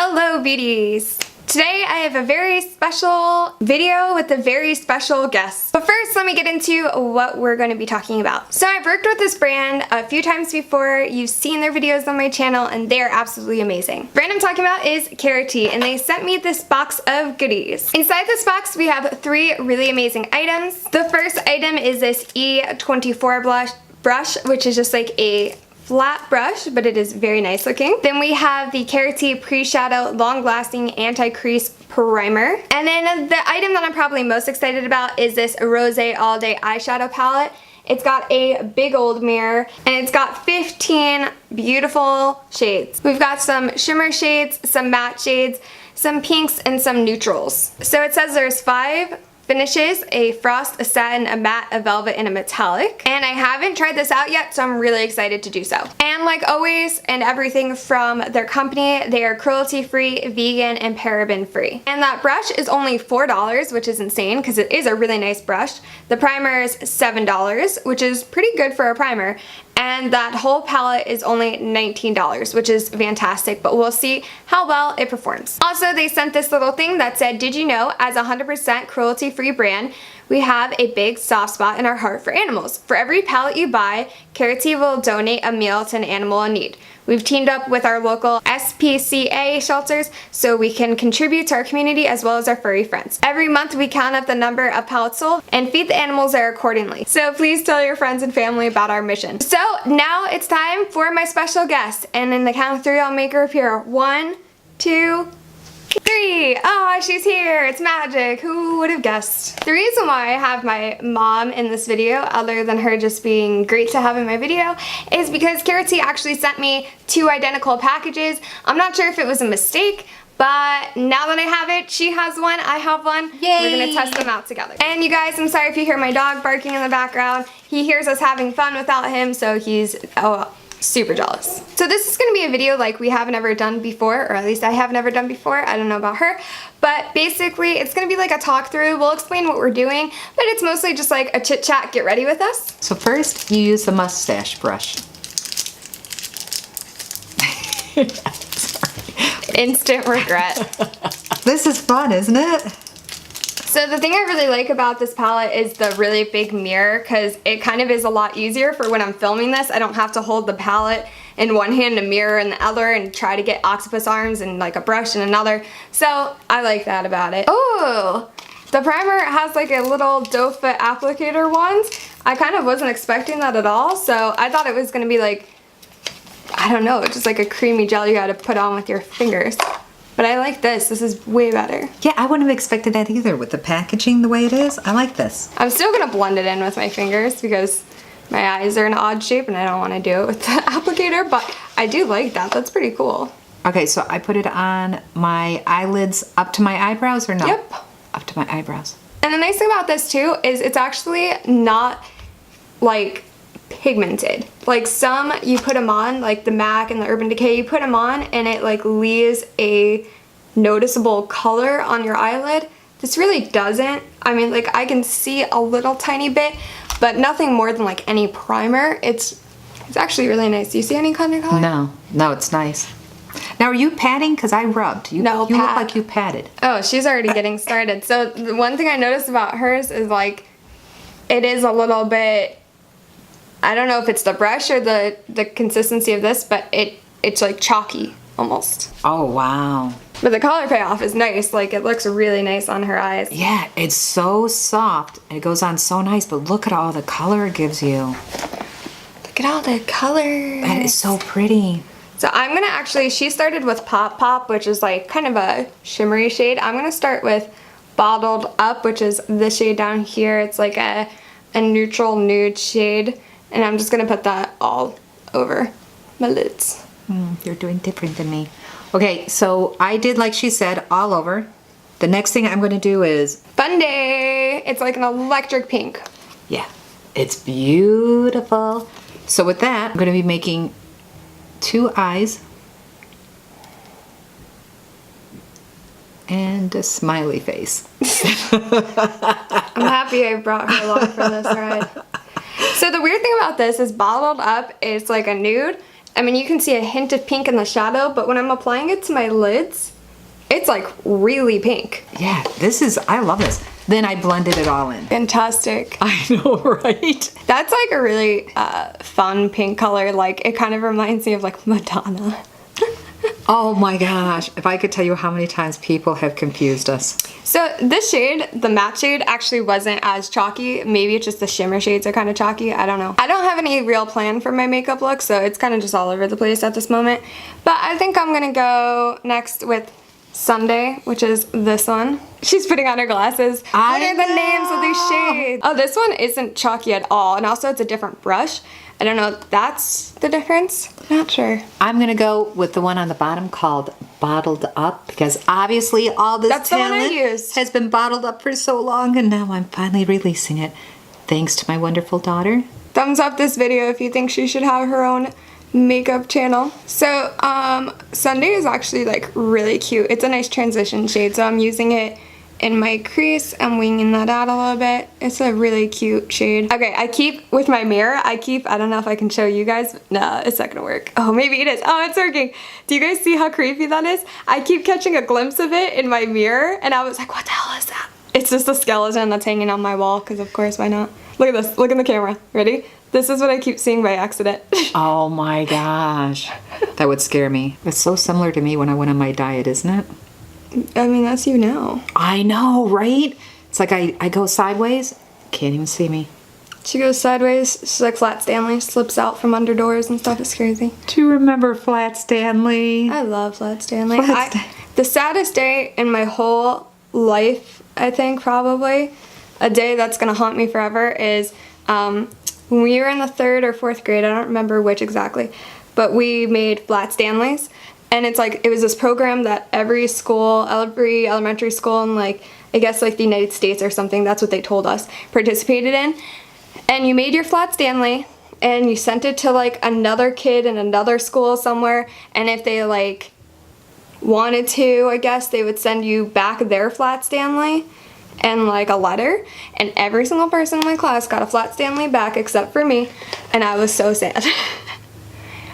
Hello beauties! Today I have a very special video with a very special guest. But first let me get into what we're going to be talking about. So I've worked with this brand a few times before. You've seen their videos on my channel and they're absolutely amazing. The brand I'm talking about is Karity, and they sent me this box of goodies. Inside this box we have 3 really amazing items. The first item is this E24 brush, which is just like a flat brush, but it is very nice looking. Then we have the Cruelty Pre-Shadow Long Lasting Anti-Crease Primer. And then the item that I'm probably most excited about is this ROSÉ All Day Eyeshadow Palette. It's got a big old mirror and it's got 15 beautiful shades. We've got some shimmer shades, some matte shades, some pinks, and some neutrals. So it says there's 5 finishes: a frost, a satin, a matte, a velvet, and a metallic. And I haven't tried this out yet, so I'm really excited to do so. And like always and everything from their company, they are cruelty free, vegan, and paraben free. And that brush is only $4, which is insane because it is a really nice brush. The primer is $7, which is pretty good for a primer. And that whole palette is only $19, which is fantastic, but we'll see how well it performs. Also, they sent this little thing that said, "Did you know, as a 100% cruelty-free brand, we have a big soft spot in our heart for animals. For every palette you buy, Karity will donate a meal to an animal in need. We've teamed up with our local SPCA shelters so we can contribute to our community as well as our furry friends. Every month we count up the number of pallets sold and feed the animals there accordingly. So please tell your friends and family about our mission." So now it's time for my special guest, and in the count of 3 I'll make her appear. 1, 2, 3. Oh, she's here. It's magic. Who would have guessed? The reason why I have my mom in this video, other than her just being great to have in my video, is because Karity actually sent me 2 identical packages. I'm not sure if it was a mistake, but now that I have it, she has one, I have one. Yay. We're gonna test them out together. And you guys, I'm sorry if you hear my dog barking in the background. He hears us having fun without him, so he's super jealous. So this is gonna be a video like we haven't ever done before, or at least I have never done before. I don't know about her, but basically it's gonna be like a talk through. We'll explain what we're doing, but it's mostly just like a chit chat, get ready with us. So first you use the mustache brush. Instant regret. This is fun, isn't it? So the thing I really like about this palette is the really big mirror, because it kind of is a lot easier for when I'm filming this. I don't have to hold the palette in one hand, a mirror in the other, and try to get octopus arms and like a brush in another. So I like that about it. Oh, the primer has like a little doe foot applicator wand. I kind of wasn't expecting that at all, so I thought it was going to be like, I don't know, just like a creamy gel you gotta put on with your fingers. But I like this. This is way better. Yeah, I wouldn't have expected that either with the packaging the way it is. I like this. I'm still gonna blend it in with my fingers because my eyes are an odd shape and I don't want to do it with the applicator, but I do like that. That's pretty cool. Okay, so I put it on my eyelids up to my eyebrows, or no? Yep. Up to my eyebrows. And the nice thing about this too is it's actually not like pigmented. Like some, you put them on, like the MAC and the Urban Decay, you put them on and it like leaves a noticeable color on your eyelid. This really doesn't. I mean, like I can see a little tiny bit, but nothing more than like any primer. It's actually really nice. Do you see any kind of color? No, it's nice. Now are you patting? Because I rubbed. You look like you patted. Oh, she's already getting started. So the one thing I noticed about hers is like, it is a little bit, I don't know if it's the brush or the consistency of this, but it's like chalky almost. Oh, wow. But the color payoff is nice. Like it looks really nice on her eyes. Yeah, it's so soft. It goes on so nice, but look at all the color it gives you. Look at all the colors. That is so pretty. So I'm gonna actually, she started with Pop Pop, which is like kind of a shimmery shade. I'm gonna start with Bottled Up, which is this shade down here. It's like a neutral nude shade. And I'm just gonna put that all over my lids. You're doing different than me. Okay, so I did like she said, all over. The next thing I'm gonna do is Fun Day. It's like an electric pink. Yeah, it's beautiful. So with that, I'm gonna be making 2 eyes and a smiley face. I'm happy I brought her along for this ride. So the weird thing about this is Bottled Up is like a nude, I mean, you can see a hint of pink in the shadow, but when I'm applying it to my lids, it's like really pink. Yeah, I love this. Then I blended it all in. Fantastic. I know, right? That's like a really fun pink color. Like, it kind of reminds me of like Madonna. Oh my gosh, if I could tell you how many times people have confused us. So this shade, the matte shade, actually wasn't as chalky. Maybe it's just the shimmer shades are kind of chalky. I don't know. I don't have any real plan for my makeup look, so it's kind of just all over the place at this moment. But I think I'm gonna go next with Sunday, which is this one. She's putting on her glasses. What are the names of these shades? Oh, this one isn't chalky at all, and also it's a different brush. I don't know if that's the difference. Not sure. I'm gonna go with the one on the bottom called Bottled Up, because obviously all this That's the one I talent used. has been bottled up for so long, and now I'm finally releasing it. Thanks to my wonderful daughter. Thumbs up this video if you think she should have her own makeup channel. So Sunday is actually like really cute. It's a nice transition shade, so I'm using it in my crease. I'm winging that out a little bit. It's a really cute shade. Okay, with my mirror, I don't know if I can show you guys. No, it's not gonna work. Oh, maybe it is. Oh, it's working. Do you guys see how creepy that is? I keep catching a glimpse of it in my mirror, and I was like, what the hell is that? It's just a skeleton that's hanging on my wall, because of course, why not? Look at this, look in the camera. Ready? This is what I keep seeing by accident. Oh my gosh. That would scare me. It's so similar to me when I went on my diet, isn't it? I mean, that's you now. I know, right? It's like I go sideways, can't even see me. She goes sideways, she's like Flat Stanley, slips out from under doors and stuff. It's crazy. Do you remember Flat Stanley? I love Flat Stanley. The saddest day in my whole life, I think probably, a day that's gonna haunt me forever, is when we were in the 3rd or 4th grade, I don't remember which exactly, but we made Flat Stanleys. And it's like, it was this program that every elementary school in like, I guess like the United States or something, that's what they told us, participated in. And you made your Flat Stanley and you sent it to like another kid in another school somewhere. And if they like wanted to, I guess they would send you back their Flat Stanley and like a letter. And every single person in my class got a Flat Stanley back except for me. And I was so sad.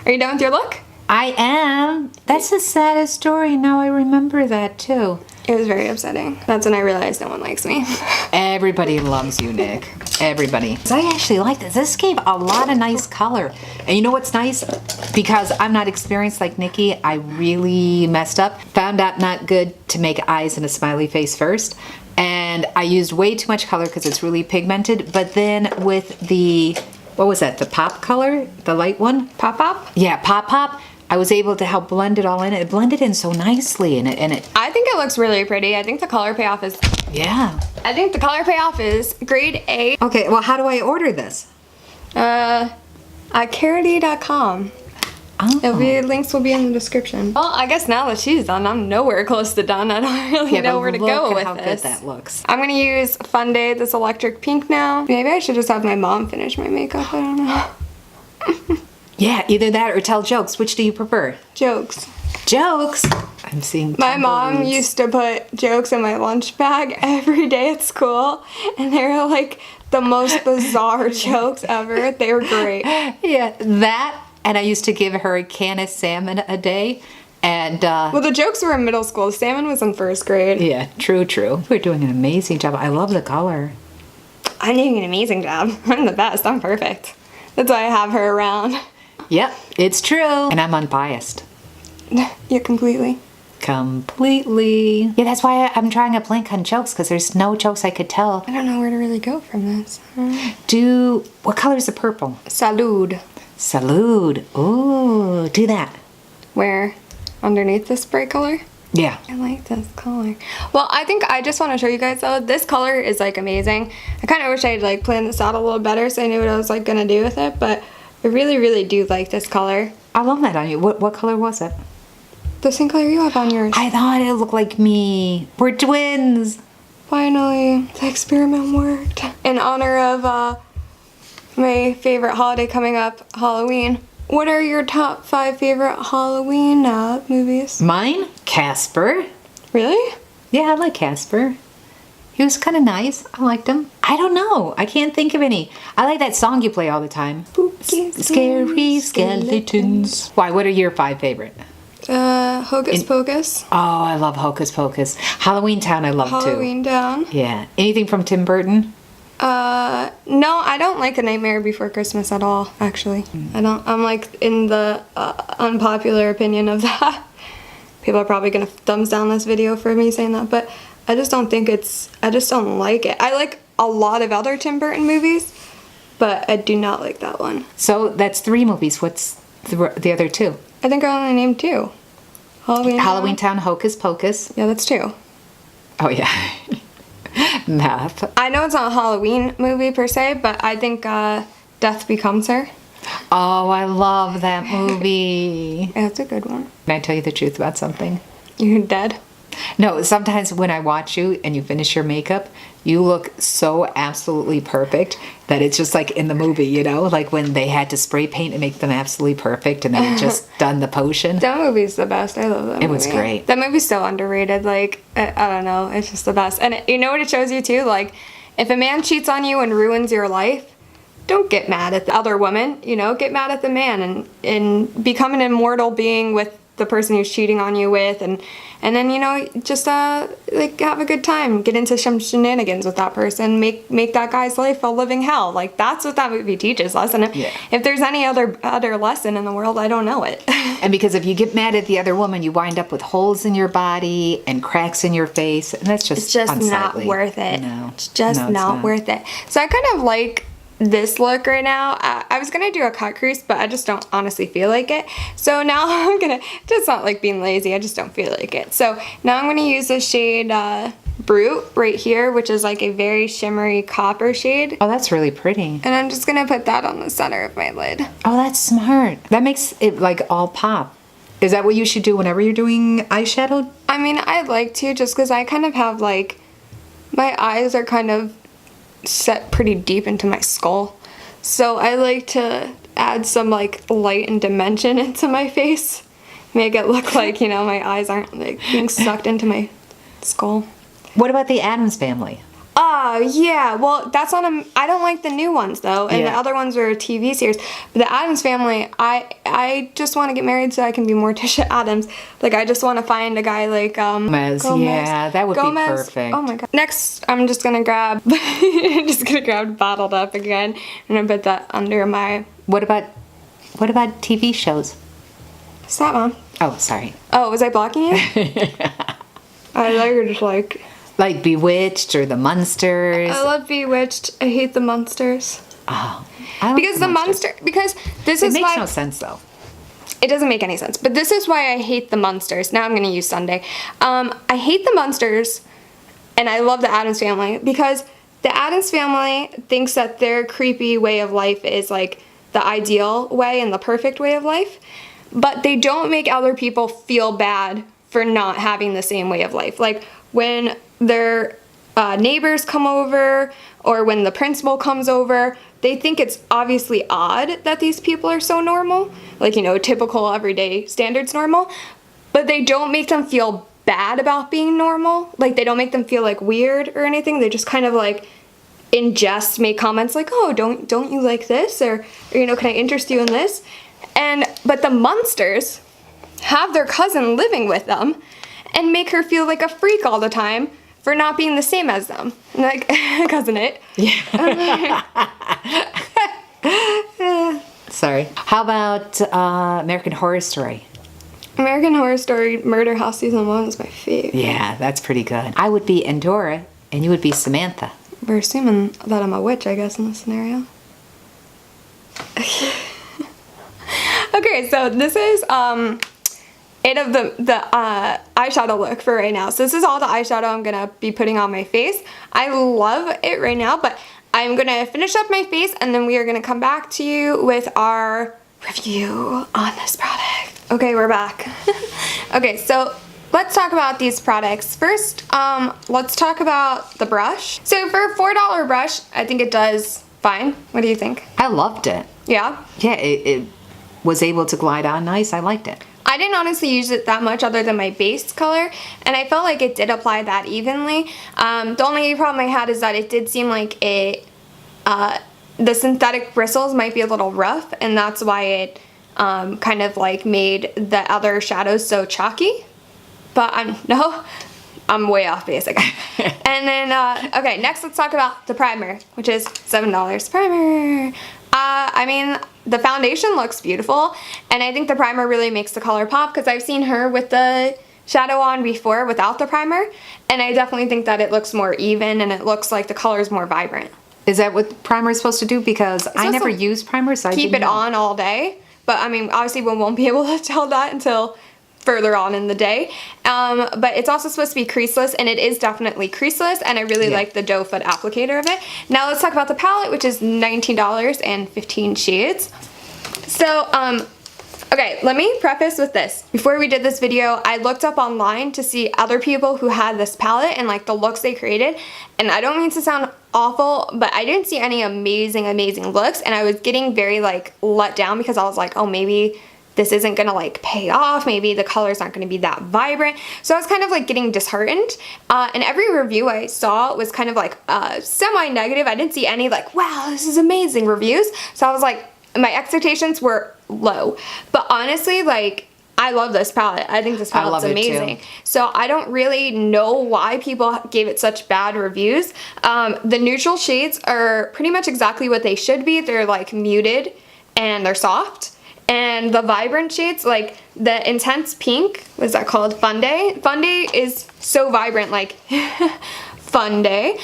Are you done with your look? I am. That's the saddest story. Now I remember that too. It was very upsetting. That's when I realized no one likes me. Everybody loves you, Nick. Everybody. So I actually like this. This gave a lot of nice color. And you know what's nice? Because I'm not experienced like Nikki, I really messed up. Found out not good to make eyes and a smiley face first. And I used way too much color because it's really pigmented. But then with the, what was that? The pop color? The light one? Pop Pop? Yeah, Pop Pop. I was able to help blend it all in. It blended in so nicely and it I think it looks really pretty. I think the color payoff is... Yeah. I think the color payoff is grade A. Okay, well, how do I order this? At Karity.com. Oh. Links will be in the description. Well, I guess now that she's done, I'm nowhere close to done. I don't really know where to go with how this. good that looks. I'm gonna use Fun Day, this electric pink now. Maybe I should just have my mom finish my makeup. I don't know. Yeah, either that or tell jokes. Which do you prefer? Jokes. Jokes? I'm seeing My mom tumbleweeds. used to put jokes in my lunch bag every day at school, and they were like the most bizarre jokes ever. They were great. Yeah, that, and I used to give her a can of salmon a day, and Well, the jokes were in middle school. The salmon was in 1st grade. yeah, true. We're doing an amazing job. I love the color. I'm doing an amazing job. I'm the best. I'm perfect. That's why I have her around. Yep, it's true. And I'm unbiased. Yeah, completely. Completely. Yeah, that's why I'm trying to blank on jokes, because there's no jokes I could tell. I don't know where to really go from this. What color is the purple? Salud. Salud. Ooh, do that. Where? Underneath this bright color? Yeah. I like this color. Well, I think I just want to show you guys though, this color is like amazing. I kind of wish I'd like planned this out a little better so I knew what I was like gonna do with it, but I really, really do like this color. I love that on you. What color was it? The same color you have on yours. I thought it looked like me. We're twins. Finally, the experiment worked. In honor of my favorite holiday coming up, Halloween. What are your top 5 favorite Halloween movies? Mine? Casper. Really? Yeah, I like Casper. He was kind of nice. I liked him. I don't know. I can't think of any. I like that song you play all the time. Spooky, Scary skeletons. Why? What are your 5 favorite? Hocus Pocus. Oh, I love Hocus Pocus. Halloween Town I love too. Halloween Town. Yeah. Anything from Tim Burton? No, I don't like A Nightmare Before Christmas at all, actually. I'm like in the unpopular opinion of that. People are probably gonna thumbs down this video for me saying that, but I just don't think I just don't like it. I like a lot of other Tim Burton movies, but I do not like that one. So that's 3 movies. What's the other 2? I think I only named 2. Halloween Town, Hocus Pocus. Yeah, that's 2. Oh, yeah. Math. I know it's not a Halloween movie per se, but I think Death Becomes Her. Oh, I love that movie. Yeah, it's a good one. Can I tell you the truth about something? You're dead. No, sometimes when I watch you and you finish your makeup, you look so absolutely perfect that it's just like in the movie, you know? Like when they had to spray paint and make them absolutely perfect and they had just done the potion. That movie's the best. I love that movie. It was great. That movie's so underrated. Like, I don't know. It's just the best. And you know what it shows you too? Like, if a man cheats on you and ruins your life, don't get mad at the other woman, you know? Get mad at the man and become an immortal being with the person who's cheating on you with, and then, you know, just like have a good time, get into some shenanigans with that person, make that guy's life a living hell. Like, that's what that movie teaches us. And if there's any other lesson in the world, I don't know it. And because if you get mad at the other woman, you wind up with holes in your body and cracks in your face, and that's just not worth it. No, it's just not worth it. So I kind of like this look right now. I was gonna do a cut crease, but I just don't honestly feel like it. So now I'm gonna, just not like being lazy, I just don't feel like it. So now I'm gonna use the shade Brute right here, which is like a very shimmery copper shade. Oh, that's really pretty. And I'm just gonna put that on the center of my lid. Oh, that's smart. That makes it like all pop. Is that what you should do whenever you're doing eyeshadow? I mean, I'd like to, just because I kind of have like, my eyes are kind of set pretty deep into my skull, so I like to add some like light and dimension into my face, make it look like, you know, my eyes aren't like being sucked into my skull. What about the Addams Family? Yeah, well, that's on I don't like the new ones though, and the other ones are a TV series. But the Addams Family, I just want to get married so I can be Morticia Addams. Like, I just want to find a guy like Gomez. Yeah, that would be perfect. Oh my god. Next, I'm just gonna grab Bottled Up again, and I put that under my. What about TV shows? Stop, Mom. Oh, sorry. Oh, was I blocking you? I thought you were just like Bewitched or the Munsters. I love Bewitched. I hate the Munsters. Oh, I like because this is why. It makes no sense though. It doesn't make any sense. But this is why I hate the Munsters. Now I'm going to use Sunday. I hate the Munsters, and I love the Addams Family, because the Addams Family thinks that their creepy way of life is like the ideal way and the perfect way of life, but they don't make other people feel bad for not having the same way of life. Like, when their neighbors come over, or when the principal comes over, they think it's obviously odd that these people are so normal, like, you know, typical everyday standards normal, but they don't make them feel bad about being normal. Like, they don't make them feel like weird or anything. They just kind of like in jest make comments like, oh, don't you like this, or you know, can I interest you in this? But the Munsters have their cousin living with them and make her feel like a freak all the time for not being the same as them. Like, Cousin It. Yeah. Sorry. How about American Horror Story? American Horror Story Murder House Season 1 is my favorite. Yeah, that's pretty good. I would be Endora, and you would be Samantha. We're assuming that I'm a witch, I guess, in this scenario. Okay, so this is it of the eyeshadow look for right now. So this is all the eyeshadow I'm gonna be putting on my face. I love it right now, but I'm gonna finish up my face, and then we are gonna come back to you with our review on this product. Okay, we're back. Okay, so let's talk about these products. First, let's talk about the brush. So for a $4 brush, I think it does fine. What do you think? I loved it. Yeah? Yeah, it was able to glide on nice. I liked it. I didn't honestly use it that much other than my base color, and I felt like it did apply that evenly. The only problem I had is that it did seem like the synthetic bristles might be a little rough, and that's why it kind of like made the other shadows so chalky. But I'm way off basic. And then, okay, next let's talk about the primer, which is $7 primer. I mean, the foundation looks beautiful, and I think the primer really makes the color pop, because I've seen her with the shadow on before without the primer, and I definitely think that it looks more even, and it looks like the color is more vibrant. Is that what primer is supposed to do? Because I never use primer, so I keep it on all day. But I mean, obviously we won't be able to tell that until further on in the day. But it's also supposed to be creaseless, and it is definitely creaseless, and I really like the doe foot applicator of it. Now let's talk about the palette, which is $19 and 15 shades. So, okay, let me preface with this. Before we did this video, I looked up online to see other people who had this palette and like the looks they created, and I don't mean to sound awful, but I didn't see any amazing looks, and I was getting very like let down, because I was like, oh, maybe this isn't gonna like pay off, maybe the colors aren't gonna be that vibrant. So I was kind of like getting disheartened, and every review I saw was kind of like semi-negative. I didn't see any like, wow, this is amazing reviews. So I was like, my expectations were low. But honestly, like, I love this palette. I think this palette's amazing. So I don't really know why people gave it such bad reviews. The neutral shades are pretty much exactly what they should be. They're like muted and they're soft. And the vibrant shades, like the intense pink, what's that called? Fun Day? Fun Day is so vibrant, like Fun Day.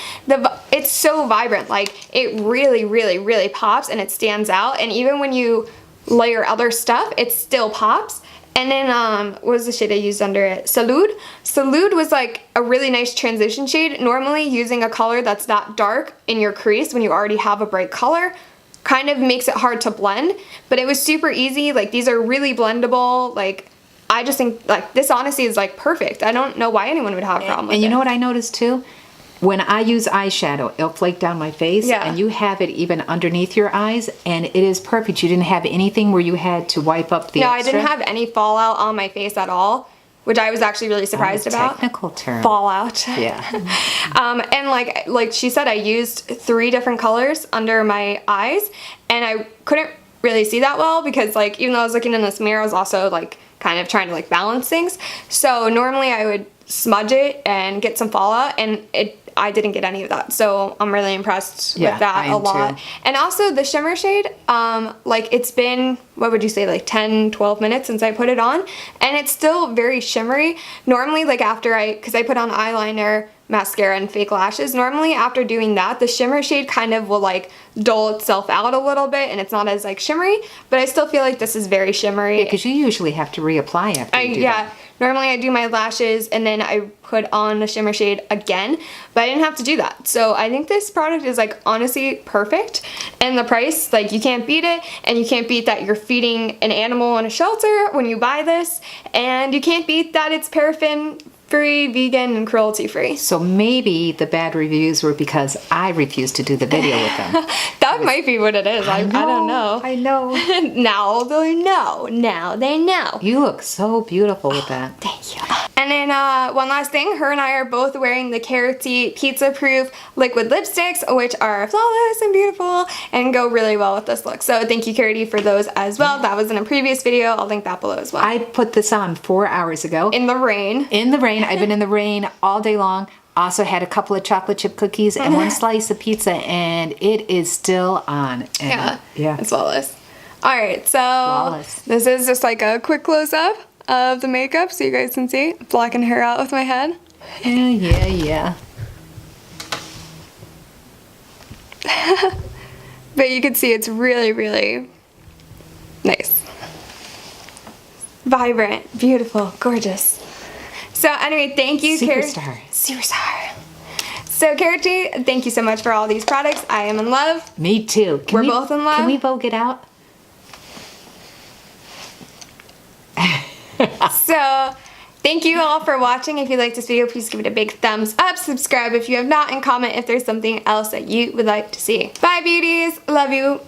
It's so vibrant, like it really pops, and it stands out. And even when you layer other stuff, it still pops. And then, what was the shade I used under it? Salud. Salud was like a really nice transition shade. Normally using a color that's that dark in your crease when you already have a bright color kind of makes it hard to blend, but it was super easy. Like, these are really blendable. Like, I just think like this honestly is like perfect. I don't know why anyone would have a problem with it. And you know what I noticed too? When I use eyeshadow, it'll flake down my face, and you have it even underneath your eyes, and it is perfect. You didn't have anything where you had to wipe up the extra. I didn't have any fallout on my face at all, which I was actually really surprised about. Technical term. Fallout. Yeah. And like she said, I used 3 different colors under my eyes, and I couldn't really see that well, because like even though I was looking in this mirror, I was also like kind of trying to like balance things. So normally I would smudge it and get some fallout, and I didn't get any of that, so I'm really impressed with that a lot. Too. And also the shimmer shade, like it's been, what would you say, like 10-12 minutes since I put it on, and it's still very shimmery. Normally, like after because I put on eyeliner, mascara, and fake lashes, normally after doing that, the shimmer shade kind of will like dull itself out a little bit, and it's not as like shimmery, but I still feel like this is very shimmery. Yeah, because you usually have to reapply after you do that. Normally I do my lashes and then I put on the shimmer shade again, but I didn't have to do that. So I think this product is like honestly perfect, and the price, like you can't beat it, and you can't beat that you're feeding an animal in a shelter when you buy this, and you can't beat that it's paraben free, vegan, and cruelty free. So maybe the bad reviews were because I refused to do the video with them. That might be what it is. I don't know. I know. Now they know. Now they know. You look so beautiful with that. Thank you. And then one last thing, her and I are both wearing the Karity Pizza Proof liquid lipsticks, which are flawless and beautiful and go really well with this look. So thank you, Karity, for those as well. That was in a previous video. I'll link that below as well. I put this on 4 hours ago. In the rain. In the rain. I've been in the rain all day long. Also had a couple of chocolate chip cookies and 1 slice of pizza, and it is still on. And yeah, it's flawless. All right, so this is just like a quick close-up of the makeup so you guys can see. Blocking her out with my head. Yeah. But you can see it's really nice. Vibrant, beautiful, gorgeous. So anyway, thank you, Superstar. Superstar. So Karity, thank you so much for all these products. I am in love. Me too. We're both in love. Can we vogue it out? So thank you all for watching. If you liked this video, please give it a big thumbs up. Subscribe if you have not, and comment if there's something else that you would like to see. Bye, beauties. Love you.